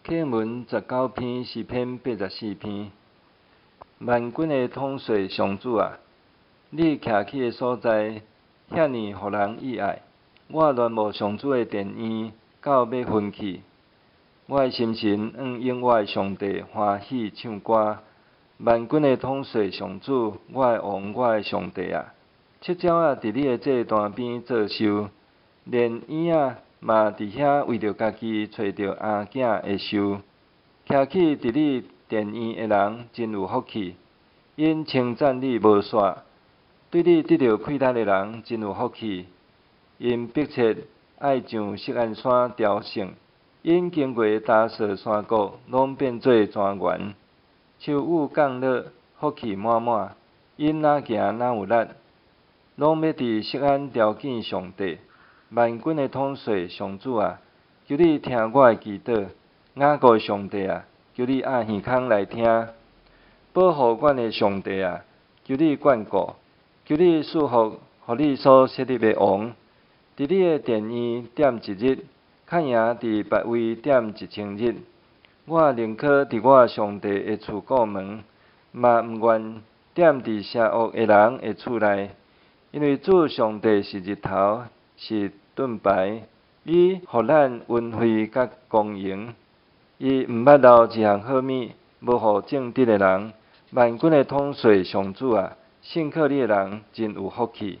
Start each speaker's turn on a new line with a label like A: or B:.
A: 课文19篇，诗篇84篇。万军的统帅上主啊，你徛起的所在，遐尼互人意爱。我恋慕上主的殿院，到要昏去。我的心神永我的上帝欢喜唱歌。万军的统帅上主，我的王，我的上帝啊！七鸟啊，伫你的祭坛边作寿，连燕仔嘛伫遐为着家己找着阿囝的寿。徛起伫你殿院的人真有福气，因称赞你无煞；对你得到快乐的人真有福气，因迫切爱上锡安山朝圣，因经过大索山谷，拢变做泉源。秋雨降落，福气满满，因哪行哪有力，拢要伫锡安朝见上帝。万军的统帅上主啊，求你听我的祈祷。雅各上帝啊，求你按耳孔来听。保护阮的上帝啊，求你眷顾，求你赐福，互你所设立的王。伫你的殿院点一日，较赢伫别位点1000日。我宁可伫我上帝的厝过门，嘛毋愿点伫邪恶的人的厝内，因为主上帝是日头，是盾牌，伊互咱恩惠甲公营。伊毋捌留一项好物，无互正直的人。万军的统帅上主啊，信靠你的人真有福气。